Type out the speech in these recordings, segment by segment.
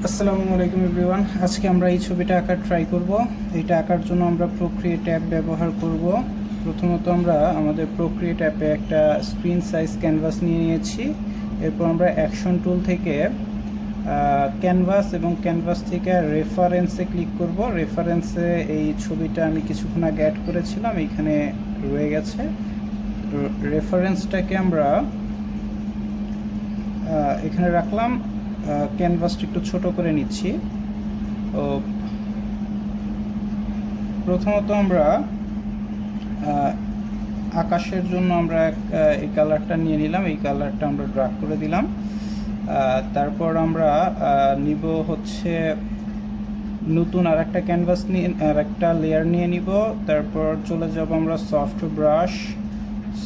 আসসালামু আলাইকুম এভরিওয়ান। আজকে আমরা এই ছবিটা আঁকার ট্রাই করব। এটা আঁকার জন্য আমরা প্রোক্রিয়েট অ্যাপ ব্যবহার করব। প্রথমত আমরা আমাদের প্রোক্রিয়েট অ্যাপে একটা স্ক্রিন সাইজ ক্যানভাস নিয়ে নিয়েছি। এরপর আমরা অ্যাকশন টুল থেকে ক্যানভাস এবং ক্যানভাস থেকে রেফারেন্সে ক্লিক করব। রেফারেন্সে এই ছবিটা আমি কিছুক্ষণ আগে অ্যাড করেছিলাম, এইখানে রয়ে গেছে। রেফারেন্সটাকে আমরা এখানে রাখলাম। ক্যানভাসটা একটু ছোট করে নিচ্ছি। তো প্রথমত আমরা আকাশের জন্য আমরা এই কালারটা নিয়ে নিলাম, এই কালারটা আমরা ড্রাগ করে দিলাম। তারপর আমরা নিব হচ্ছে নতুন আর একটা ক্যানভাস নিয়ে আর একটা লেয়ার নিয়ে নিব। তারপর চলে যাব আমরা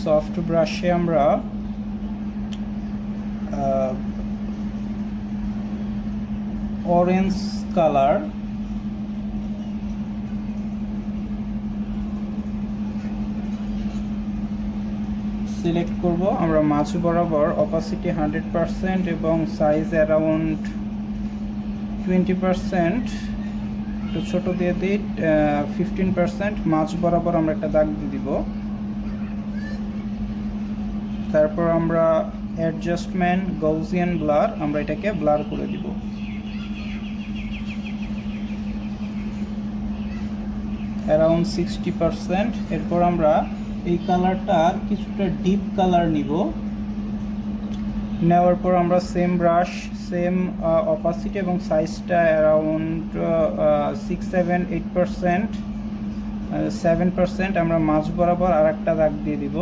সফট ব্রাশে আমরা অরেঞ্জ কালার সিলেক্ট করব। আমরা মাঝ বরাবর অপাসিটি 100% এবং সাইজ অ্যারাউন্ড 20%, একটু ছোট দিয়ে দিই 15%। মাঝ বরাবর আমরা একটা দাগ দিয়ে দিব। তারপর আমরা অ্যাডজাস্টমেন্ট গাউসিয়ান ব্লার, আমরা এটাকে ব্লার করে দিব। অ্যারাউন্ড 60%। এরপর আমরা এই কালারটার কিছুটা ডিপ কালার নিব। নেওয়ার পর আমরা সেম ব্রাশ, সেম অপাসিটি এবং সাইজটা অ্যারাউন্ড 7% আমরা মাঝ বরাবর আর একটা দাগ দিয়ে দিব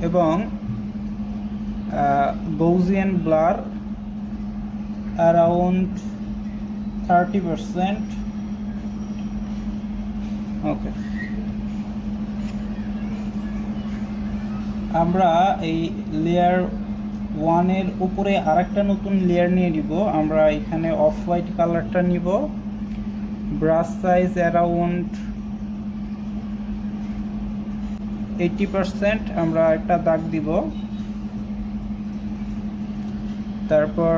এবং গাউসিয়ান ব্লার অ্যারাউন্ড 30%। ওকে, আমরা এই লেয়ার 1-এর উপরে আরেকটা নতুন লেয়ার নিয়ে নিব। আমরা এখানে অফ হোয়াইট কালারটা নিব। ব্রাশ সাইজ অ্যারাউন্ড 80%, আমরা একটা দাগ দিব। তারপর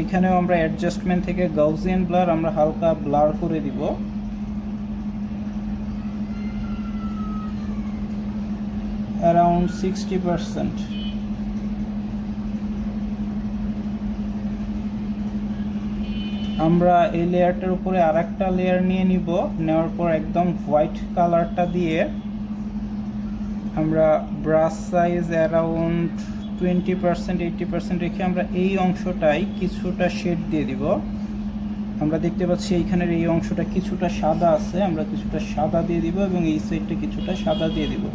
এখানেও আমরা অ্যাডজাস্টমেন্ট থেকে গাউসিয়ান ব্লার আমরা হালকা ব্লার করে দিব। অ্যারাউন্ড 60%। আমরা এই লেয়ারটার উপরে আর একটা লেয়ার নিয়ে নিব। নেওয়ার পর একদম হোয়াইট কালারটা দিয়ে আমরা ব্রাশ সাইজ অ্যারাউন্ড 20% 80% রেখে আমরা এই অংশটাই কিছুটা শেড দিয়ে দিব। আমরা দেখতে পাচ্ছি এইখানের এই অংশটা কিছুটা সাদা আছে, আমরা কিছুটা সাদা দিয়ে দিব এবং এই সাইডটা কিছুটা সাদা দিয়ে দিব।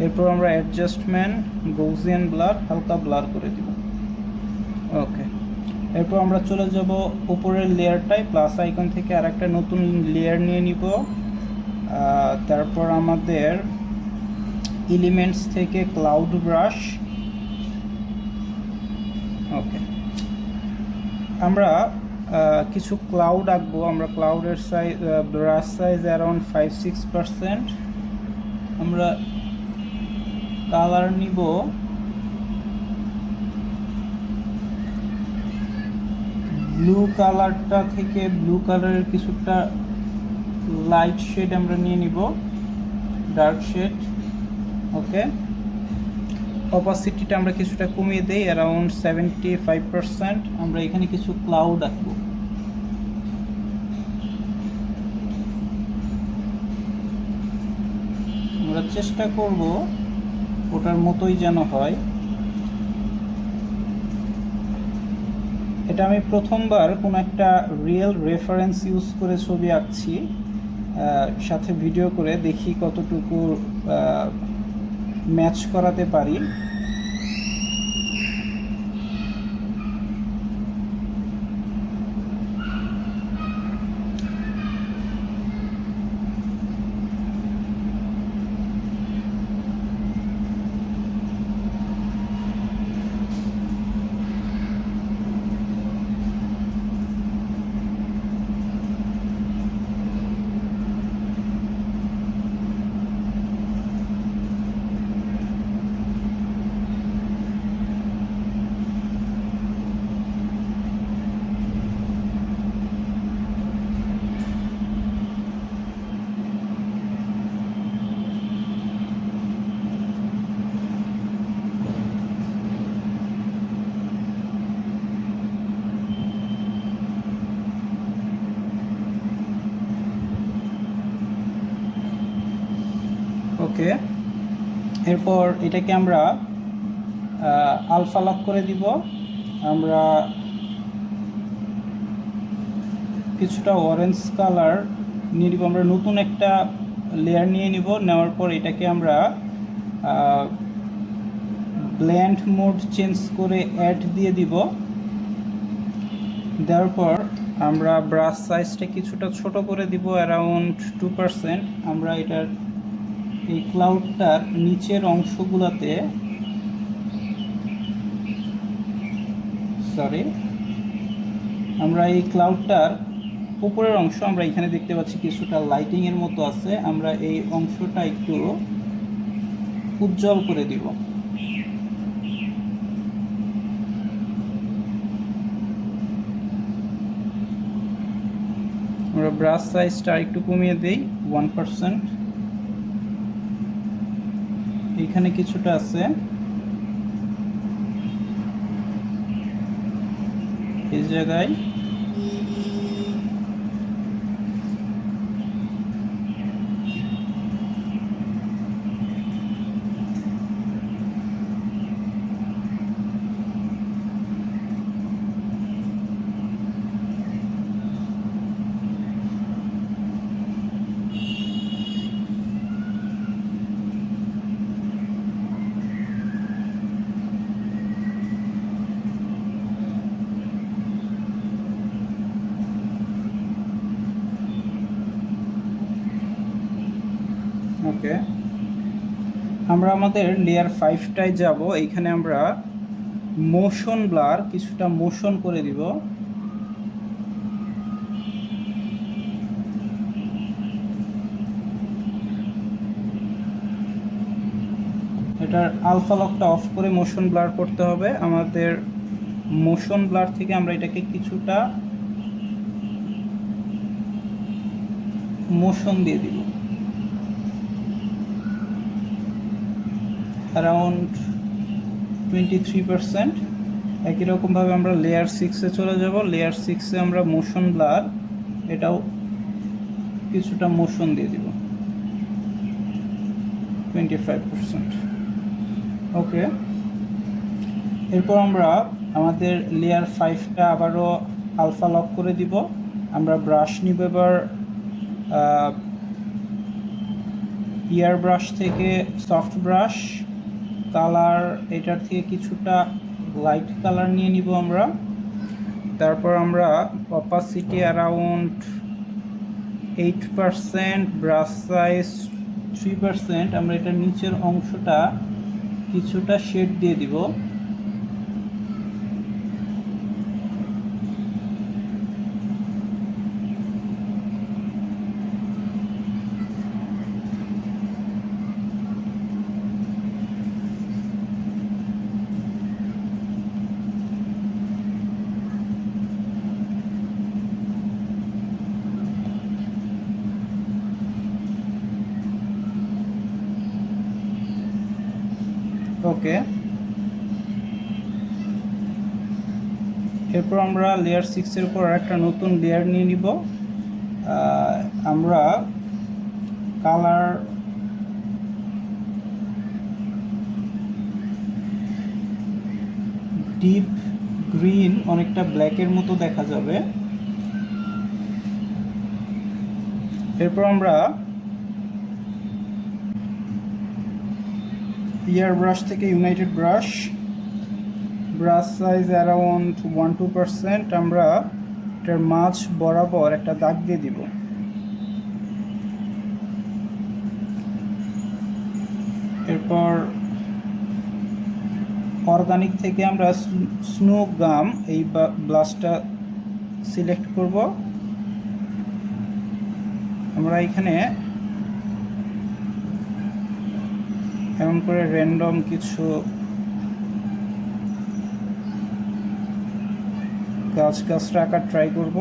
এরপর আমরা অ্যাডজাস্টমেন্ট গাউসিয়ান ব্লার হালকা ব্লার করে দিব। ওকে, এরপর আমরা চলে যাব উপরের লেয়ারটায়, প্লাস আইকন থেকে আর একটা নতুন লেয়ার নিয়ে নিব। তারপর আমাদের এলিমেন্টস থেকে ক্লাউড ব্রাশ। ওকে, আমরা কিছু ক্লাউড আঁকবো। আমরা ক্লাউডের সাইজ ব্রাশ সাইজ অ্যারাউন্ড 5-6%। আমরা কালার নিব ব্লু কালারটা থেকে ব্লু কালারের কিছুটা লাইট শেড আমরা নিয়ে নিব, ডার্ক শেড। ওকে, অপাসিটিটা আমরা কিছুটা কমিয়ে দেই, অ্যারাউন্ড 75%। আমরা এখানে কিছু ক্লাউড আঁকবো। আমরা চেষ্টা করব ওটার মতোই যেন হয়। এটা আমি প্রথমবার কোনো একটা রিয়েল রেফারেন্স ইউজ করে ছবি আঁকছি, সাথে ভিডিও করে দেখি কতটুকু ম্যাচ করাতে পারি। ওকে, এরপর এটাকে আমরা আলফা লক করে দিব। আমরা কিছুটা অরেঞ্জ কালার নিয়ে নিব, আমরা নতুন একটা লেয়ার নিয়ে নিব। নেওয়ার পর এটাকে আমরা ব্লেন্ড মোড চেঞ্জ করে অ্যাড দিয়ে দিব। দেওয়ার পর আমরা ব্রাশ সাইজটা কিছুটা ছোট করে দিব, অ্যারাউন্ড 2%। আমরা এটার এই ক্লাউডটার নিচের অংশগুলোতে আমরা এই ক্লাউডটার উপরের অংশ আমরা এখানে দেখতে পাচ্ছি কিছুটা লাইটিংয়ের মতো আছে, আমরা এই অংশটা একটু উজ্জ্বল করে দিব। আমরা ব্রাশ সাইজটা একটু কমিয়ে দেই 1%। এখানে কিছুটা আছে, এই জায়গায় ওকে। আমরা আমাদের লেয়ার 5টায় যাব। এইখানে আমরা মোশন ব্লার কিছুটা মোশন করে দিব। এটার আলফা লকটা অফ করে মোশন ব্লার করতে হবে আমাদের। মোশন ব্লার থেকে আমরা এটাকে কিছুটা মোশন দিয়ে দিব, অ্যারাউন্ড 23%। একই রকমভাবে আমরা লেয়ার 6-এ চলে যাব। লেয়ার 6-এ আমরা মোশন ব্লার এটাও কিছুটা মোশন দিয়ে দিব, 25%। ওকে, এরপর আমরা আমাদের লেয়ার 5টা আবারও আলফা লক করে দিব। আমরা ব্রাশ নিব এবার, ইয়ার ব্রাশ থেকে সফট ব্রাশ কালার, এটার থেকে কিছুটা লাইট কালার নিয়ে নিব আমরা। তারপর আমরা অপাসিটি অ্যারাউন্ড 8%, ব্রাশ সাইজ 3%। আমরা এটার নিচের অংশটা কিছুটা শেড দিয়ে দিব। ওকে, এরপর আমরা লেয়ার 6-এর উপর একটা নতুন লেয়ার নিয়ে নিব। আমরা কালার ডিপ গ্রিন, অনেকটা ব্ল্যাকের মতো দেখা যাবে। এরপর আমরা ইয়ার ব্রাশ থেকে ইউনাইটেড ব্রাশ সাইজ অ্যারাউন্ড 1-2%। আমরা এটার মাঝ বরাবর একটা দাগ দিয়ে দিব। এরপর অর্গানিক থেকে আমরা স্নো গাম এই ব্লাশটা সিলেক্ট করব। আমরা এখানে এমন করে র্যান্ডম কিছু গাছ আঁকার ট্রাই করব।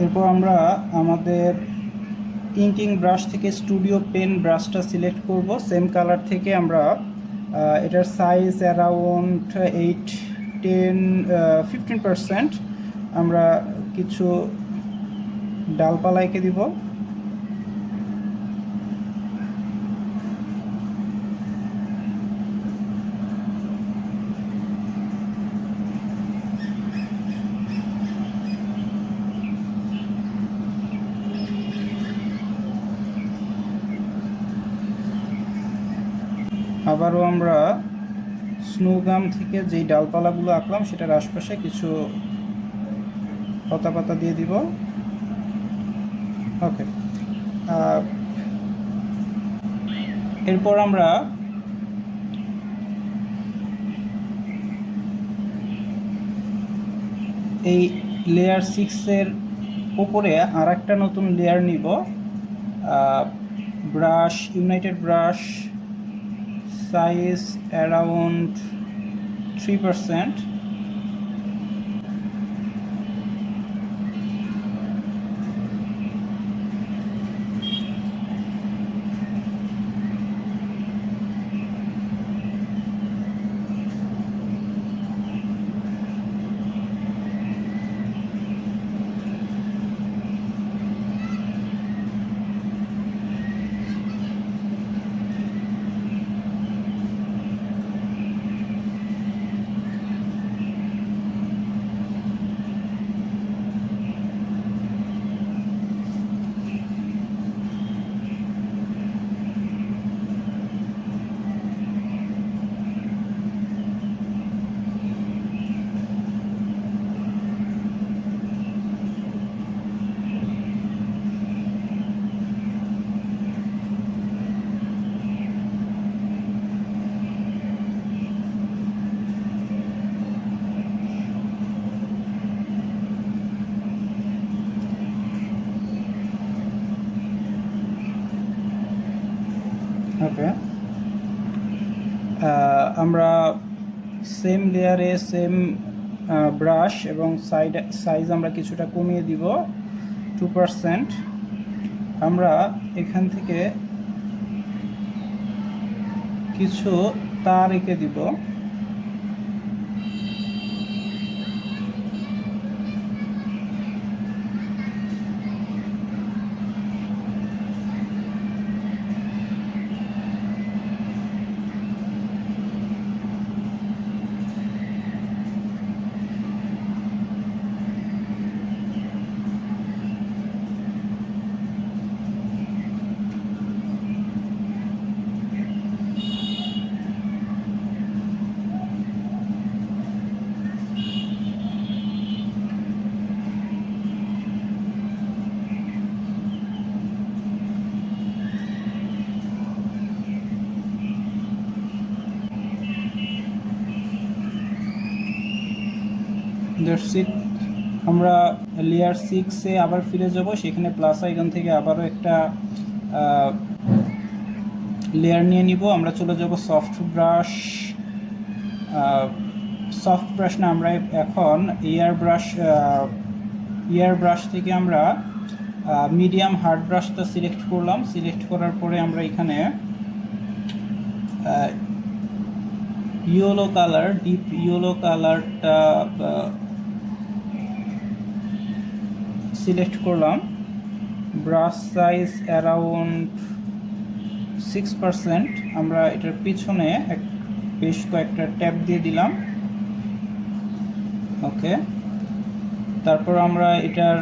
এরপর আমরা আমাদের ইঙ্কিং ব্রাশ থেকে স্টুডিও পেন ব্রাশটা সিলেক্ট করব। সেম কালার থেকে আমরা এটার সাইজ অ্যারাউন্ড 15% আমরা কিছু ডালপালা এঁকে দিব। আবারও আমরা স্নোগাম থেকে যেই ডালপালাগুলো আঁকলাম সেটার আশপাশে কিছু পাতা পাতা দিয়ে দিব। ওকে, এরপর আমরা এই লেয়ার 6-এর উপরে আর একটা নতুন লেয়ার নিব। Brush, United brush, size around 3%। ওকে, আমরা সেম লেয়ারে সেম ব্রাশ এবং সাইজ আমরা কিছুটা কমিয়ে দিব 2%। আমরা এখান থেকে কিছু তার এঁকে দিব। That's it. আমরা লেয়ার 6-এ আবার ফিরে যাব। সেখানে প্লাস আইকন থেকে আবারও একটা লেয়ার নিয়ে নিব। আমরা চলে যাব সফট ব্রাশ। সফট ব্রাশ না, আমরা এখন ইয়ার ব্রাশ থেকে আমরা মিডিয়াম হার্ড ব্রাশটা সিলেক্ট করলাম। সিলেক্ট করার পরে আমরা এখানে ইয়েলো কালার, ডিপ ইয়েলো কালারটা সিলেক্ট করলাম। Brush size around 6%। আমরা এটার পিছনে বেশ কয়েকটা ট্যাপ দিয়ে দিলাম। ওকে, তারপর আমরা এটার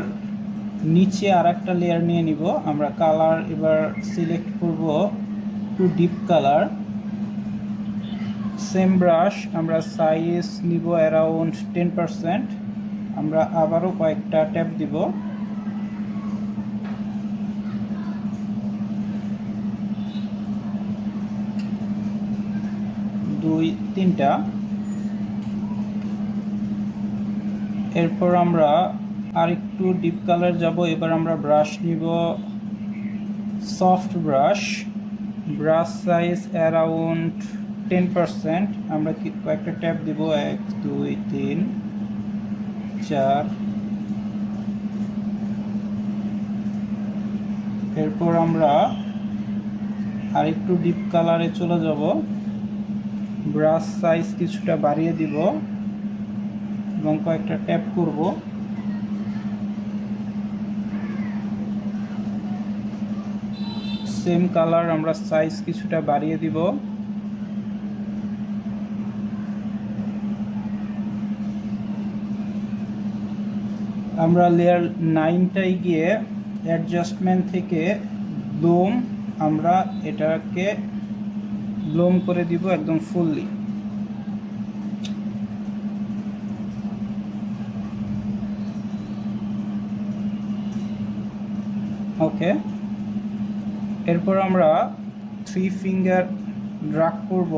নিচে আর একটা লেয়ার নিয়ে নিব। আমরা কালার এবার সিলেক্ট করব to deep colour. Same brush, আমরা সাইজ নিব অ্যারাউন্ড 10%। আমরা আবারও কয়েকটা ট্যাপ দিব। দুই তিনটা। এরপর আমরা আরেকটু ডিপ কালার যাব। এবার আমরা ব্রাশ নিব, soft brush. Brush size around 10%। আমরা কয়েকটা ট্যাপ দিব, 1 2 3 4 এরপর আমরা আরেকটু ডিপ কালারে চলে যাব, ব্রাশ সাইজ কিছুটা বাড়িয়ে দিব এবং কয়েকটা ট্যাপ করব। সেম কালার আমরা সাইজ কিছুটা বাড়িয়ে দিব। আমরা লেয়ার 9টায় গিয়ে অ্যাডজাস্টমেন্ট থেকে ব্লোম, আমরা এটাকে ব্লোম করে দিব একদম ফুললি। ওকে, এরপর আমরা 3 ফিঙ্গার ড্রাগ করব,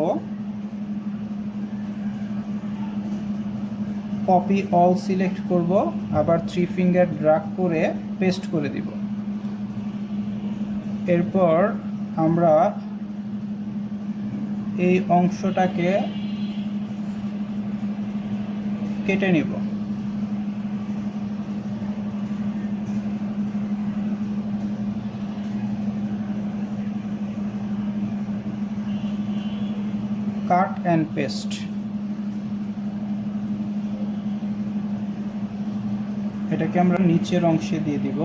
কপি অল সিলেক্ট করব, আবার 3 ফিঙ্গার ড্রাগ করে পেস্ট করে দিব। এরপর আমরা এই অংশটাকে কেটে নিব। Cut and paste. এটাকে আমরা নিচের অংশে দিয়ে দিব।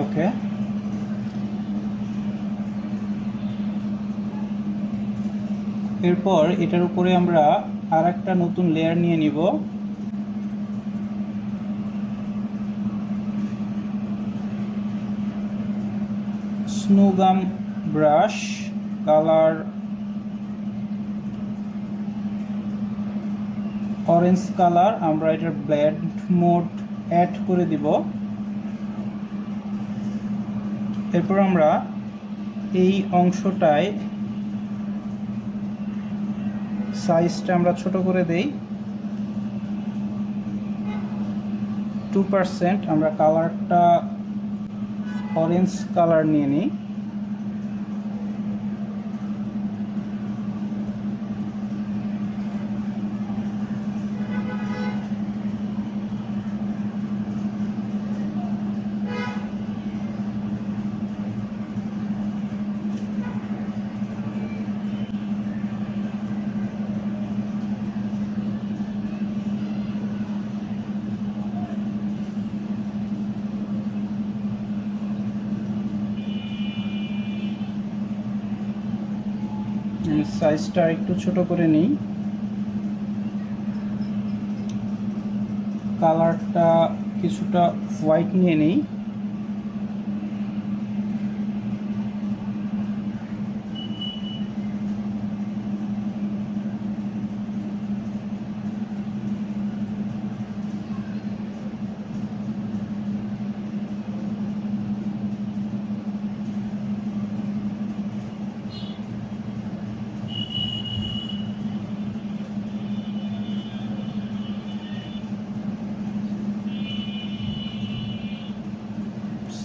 ওকে, এরপর এটার উপরে আমরা আর একটা নতুন লেয়ার নিয়ে নিব। স্নোগাম ব্রাশ, কালার অরেঞ্জ কালার, আমরা এটার ব্লেন্ড মোড অ্যাড করে দিব। এরপর আমরা এই অংশটায় সাইজটা আমরা ছোট করে দেই 2%। আমরা কালারটা অরেঞ্জ কালার নিয়ে নিই। সাইজটা একটু ছোট করে নিই। কালারটা কিছুটা হোয়াইট নিয়ে নিই।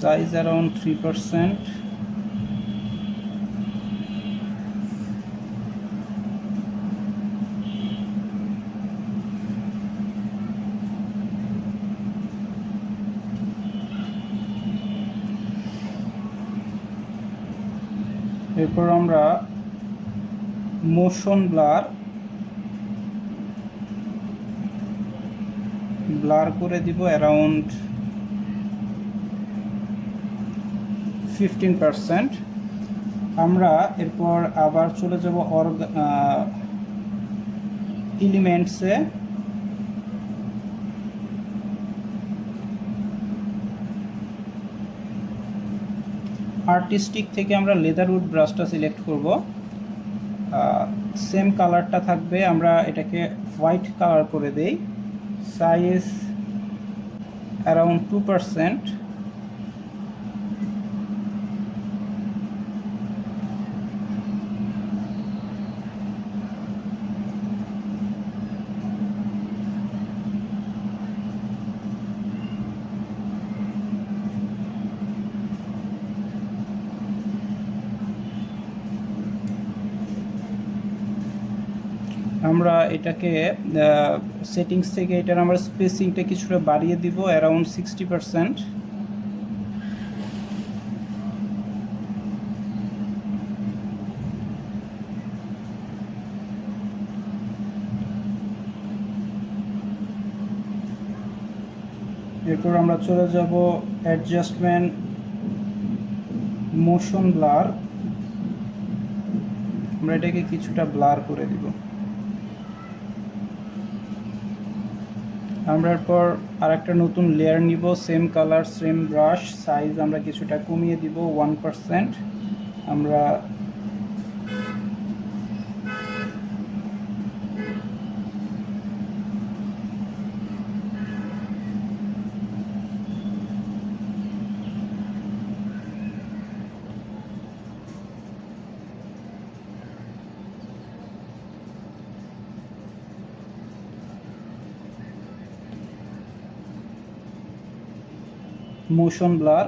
Size around 3%. এরপর আমরা মোশন ব্লার করে দিব অ্যারাউন্ড 15%। আমরা এরপর আবার চলে যাব এলিমেন্টসে। আর্টিস্টিক থেকে আমরা লেদারউড ব্রাশটা সিলেক্ট করব। সেম কালারটা থাকবে, আমরা এটাকে হোয়াইট কালার করে দেই। Size around 2%। আমরা এটাকে সেটিংস থেকে এটার আমরা স্পেসিংটা কিছুটা বাড়িয়ে দিব অ্যারাউন্ড 60%। এরপর আমরা চলে যাব অ্যাডজাস্টমেন্ট, মোশন ব্লার। আমরা এটাকে কিছুটা ব্লার করে দিব। আমরা এরপর আরেকটা নতুন লেয়ার নিব, same colour same brush, size আমরা কিছুটা কমিয়ে দিব 1%। আমরা motion blur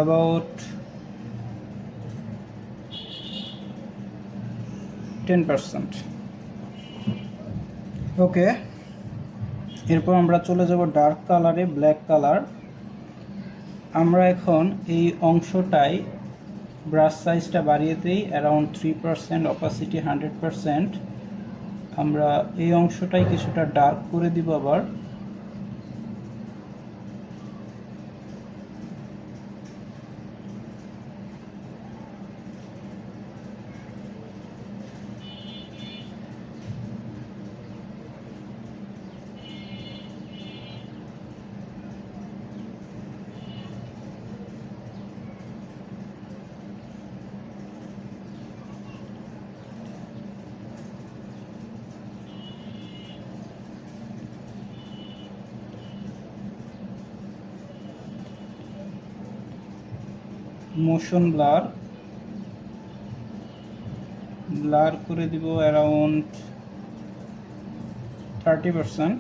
about 10%। ওকে, এরপর আমরা চলে যাব ডার্ক কালারে, ব্ল্যাক কালার। আমরা এখন এই অংশটাই ব্রাশ সাইজটা বাড়িয়ে দিই অ্যারাউন্ড 3%, অপাসিটি 100%। আমরা এই অংশটাই কিছুটা ডার্ক করে দিব আবার। মোশন ব্লার করে দিব অ্যারাউন্ড 30%।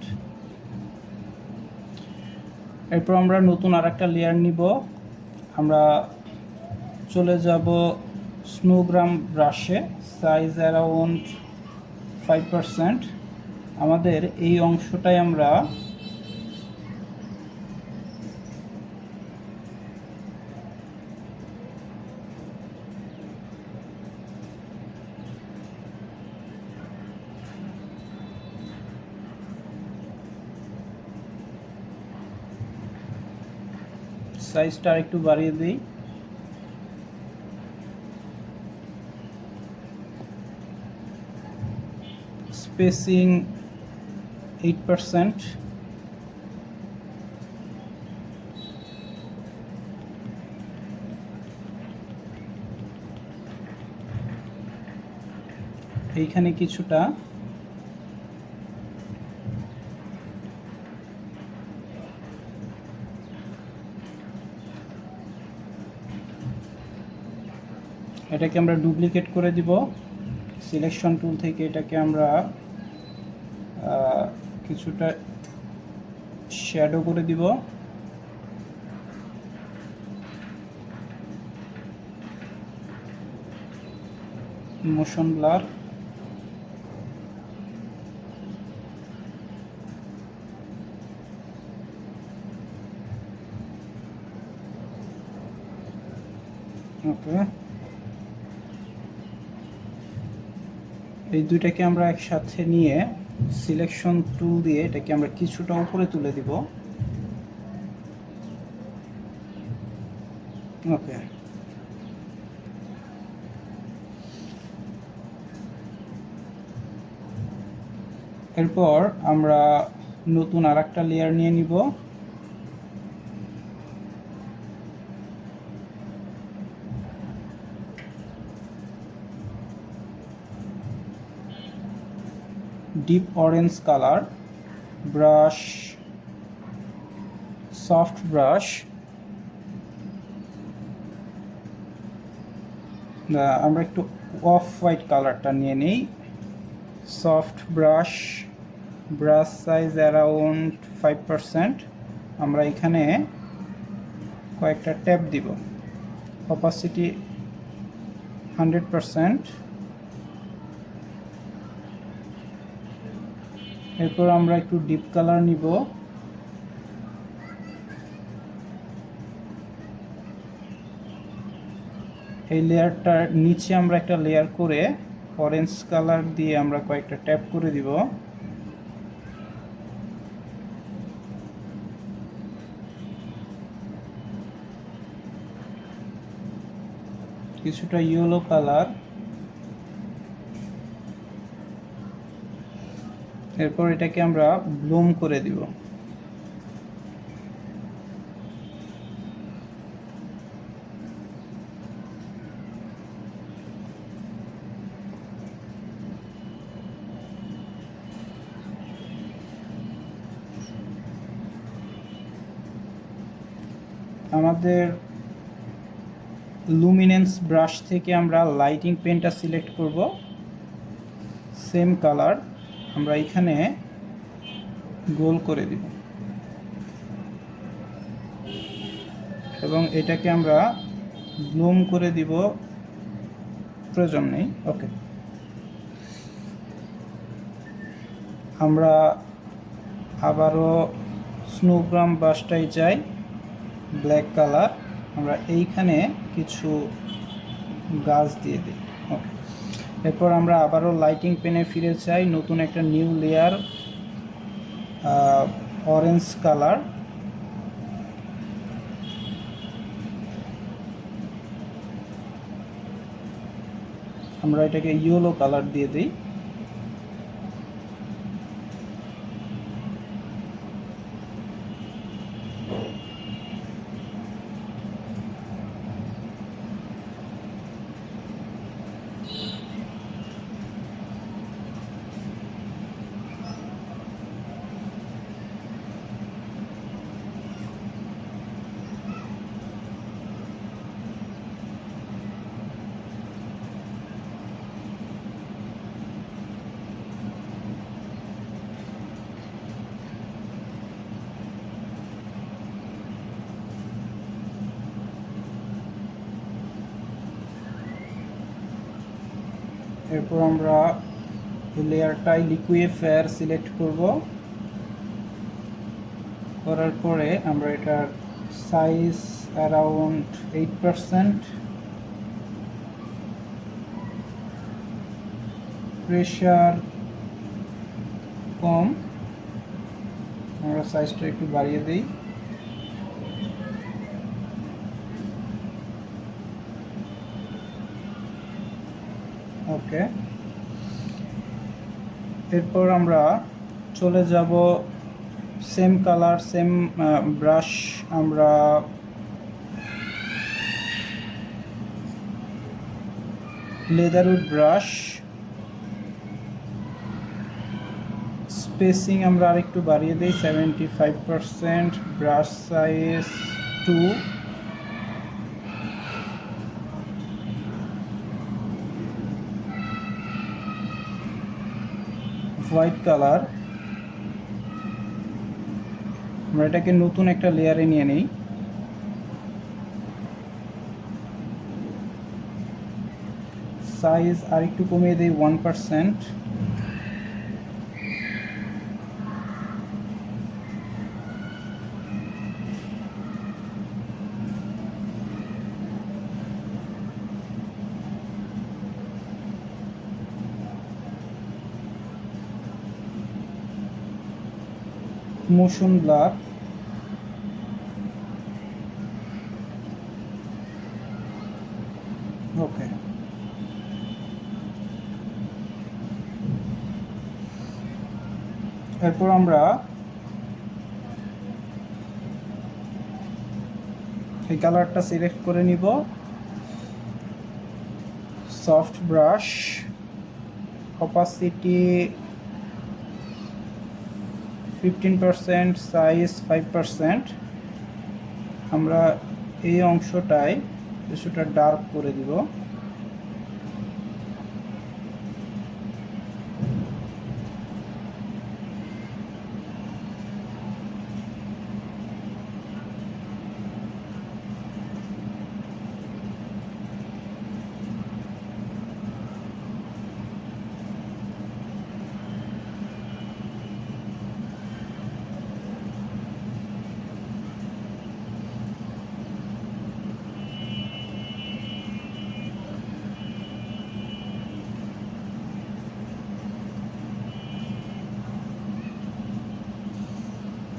এরপর আমরা নতুন আরেকটা লেয়ার নিব। আমরা চলে যাব স্নোগ্রাম ব্রাশে, সাইজ অ্যারাউন্ড 5%। আমাদের এই অংশটাই আমরা সাইজটা একটু বাড়িয়ে দিই। স্পেসিং 8%। এইখানে কিছুটা এটাকে আমরা ডুপ্লিকেট করে দিব। সিলেকশন টুল থেকে এটাকে আমরা কিছুটা শ্যাডো করে দিব। মোশন ব্লার, ওকে। এই দুইটাকে আমরা একসাথে নিয়ে সিলেকশন টুল দিয়ে এটাকে আমরা কিছুটা উপরে তুলে দিব। ওকে, এরপর আমরা নতুন আরেকটা লেয়ার নিয়ে নিব। Deep orange colour brush, soft brush. আমরা একটু অফ হোয়াইট কালারটা নিয়ে নিই। Soft brush, brush size around 5%। আমরা এখানে কয়েকটা ট্যাপ দিব। অপাসিটি 100%। এরপর আমরা একটু ডিপ কালার নিব, এই লেয়ারটার নিচে আমরা একটা লেয়ার করে অরেঞ্জ কালার দিয়ে আমরা কয়েকটা ট্যাপ করে দিব। কিছুটা ইয়েলো কালার, এরপর এটাকে আমরা ব্লুম করে দিব। আমাদের লুমিনেন্স ব্রাশ থেকে আমরা লাইটিং পেনটা সিলেক্ট করব, সেম কালার আমরা এখানে গোল করে দিব এবং এটাকে আমরা ব্লুম করে দিব, প্রয়োজন নেই। ওকে, আমরা আবারও স্নোগ্রাম ব্রাশটাই চাই, ব্ল্যাক কালার, আমরা এইখানে কিছু গাছ দিয়ে দিই। ওকে, এরপর আমরা আবারও লাইটিং পেনে ফিরে চাই, নতুন একটা নিউ লেয়ার, অরেঞ্জ কালার, আমরা এটাকে ইয়েলো কালার দিয়ে দিই। এরপর আমরা লেয়ারটাই লিকুইফায়ার সিলেক্ট করব, করার পরে আমরা এটার সাইজ অ্যারাউন্ড 8%, প্রেশার কম, আমরা সাইজটা একটু বাড়িয়ে দিই। ওকে, এরপর আমরা চলে যাব সেম কালার, সেম ব্রাশ, আমরা লেদারউড ব্রাশ, স্পেসিং আমরা আরেকটু বাড়িয়ে দিই 75%, ব্রাশ সাইজ 2, হোয়াইট কালার, আমরা এটাকে নতুন একটা লেয়ারে নিয়ে নিই। সাইজ আরেকটু কমিয়ে দিই 1%, মোশন ব্লার, ওকে, এরপর আমরা এই কালারটা সিলেক্ট করে নিব, সফট ব্রাশ, অপাসিটি 15%, সাইজ 5%, আমরা এই অংশটায় কিছুটা ডার্ক করে দিব।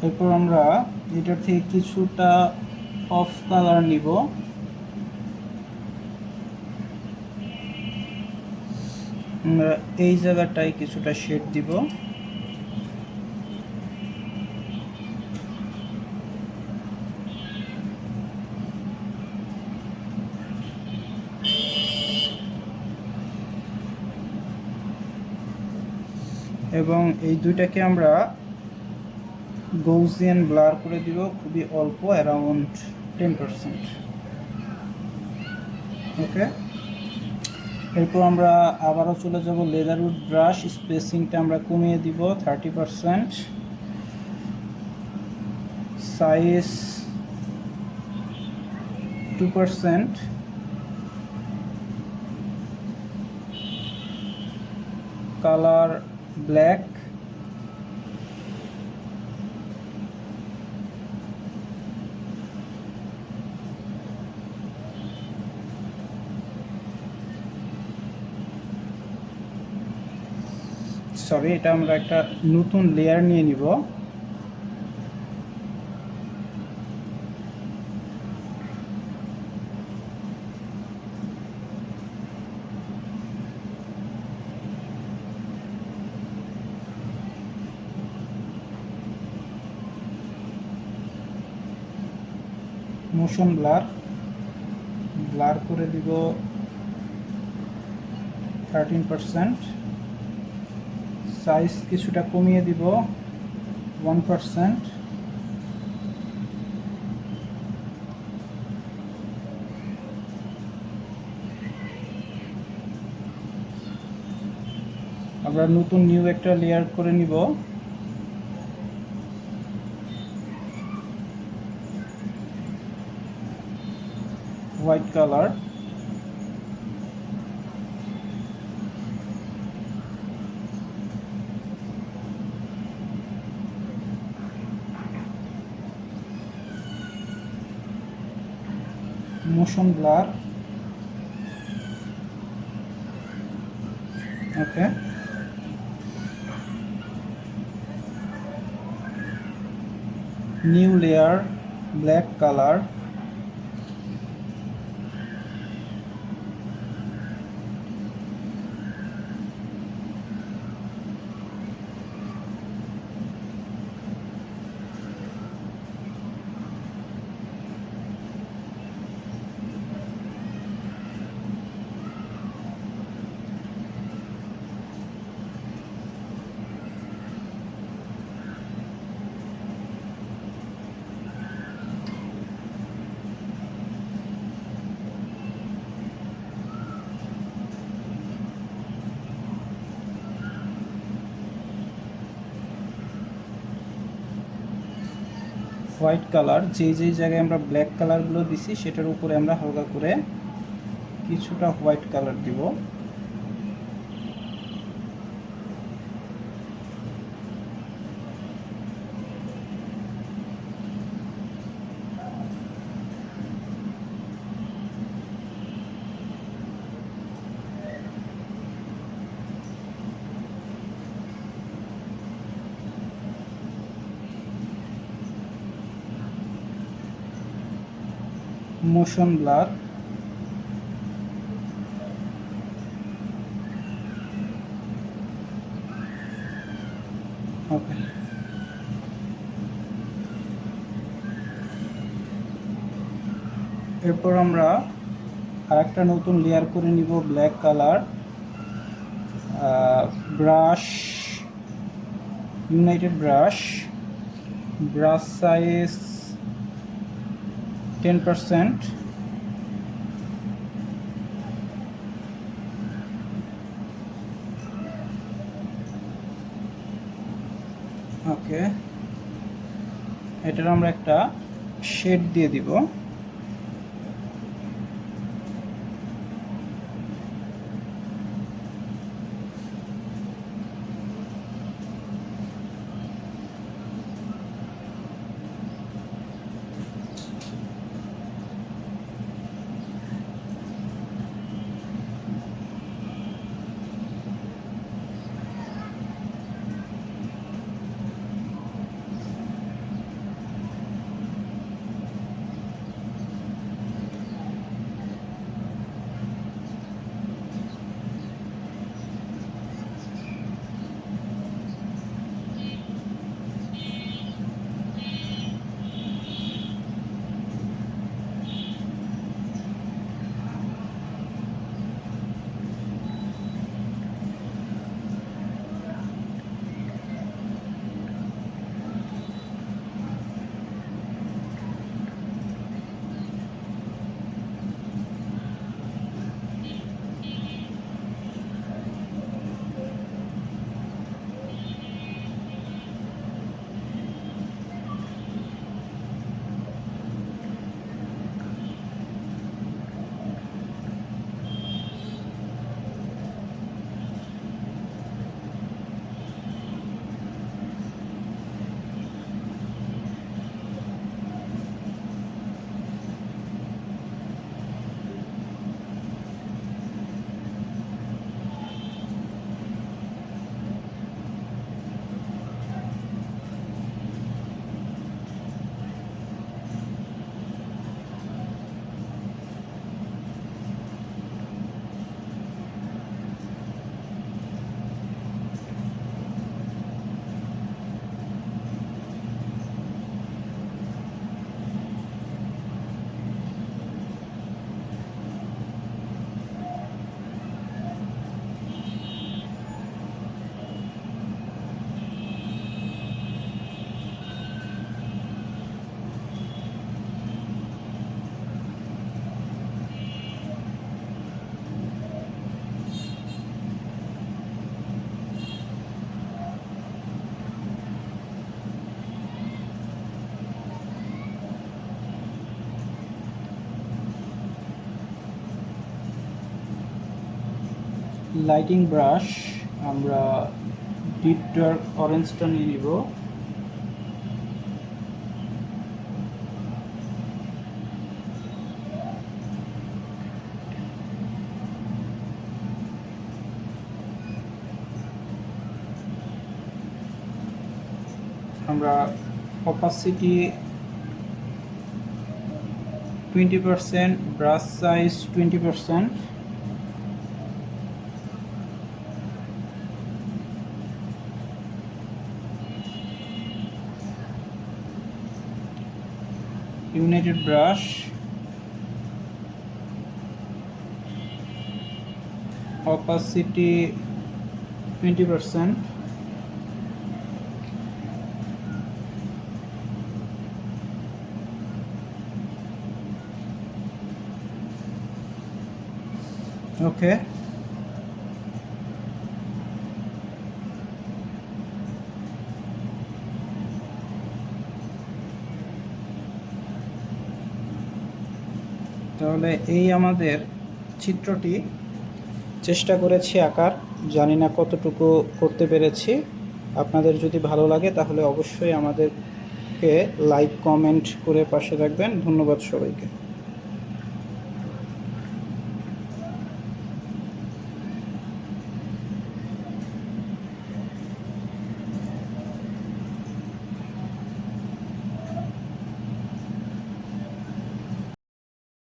এরপর আমরা এটার থেকে কিছুটা অফ কালার নিব, আমরা এই জায়গাটায় কিছুটা শেড দিব। এবং এই দুইটাকে আমরা গৌসিয়ান ব্লার করে দিব, খুবই অল্প, অ্যারাউন্ড 10%। ওকে, এরপর আমরা আবারও চলে যাব লেদারউড ব্রাশ, স্পেসিংটা আমরা কমিয়ে দিব 30%, সাইজ 2%, কালার ব্ল্যাক, সরি এটা আমরা একটা নতুন লেয়ার নিয়ে নিব। মোশন ব্লার করে দিব 13%, সাইজ কিছুটা কমিয়ে দিব 1%, আমরা নতুন নিউ একটা লেয়ার করে নিব। White colour, motion blur, okay, new layer black colour, white colour. যেই জায়গায় আমরা ব্ল্যাক কালারগুলো দিছি সেটার উপরে আমরা হালকা করে কিছুটা হোয়াইট কালার দিব। মোশন ব্লার, ওকে, এরপর আমরা আরেকটা নতুন লেয়ার করে নিব black colour. Brush, United brush size 10%, ওকে, এটার আমরা একটা শেড দিয়ে দিব। লাইটিং ব্রাশ আমরা ডিপ ডার্ক অরেঞ্জটা নিয়ে নিব। আমরা opacity 20%, brush size 20%, United brush opacity 20%, ওকে। তাহলে এই আমাদের চিত্রটি চেষ্টা করেছি আঁকার, জানি না কতটুকু করতে পেরেছি। আপনাদের যদি ভালো লাগে তাহলে অবশ্যই আমাদেরকে লাইক কমেন্ট করে পাশে রাখবেন। ধন্যবাদ সবাইকে।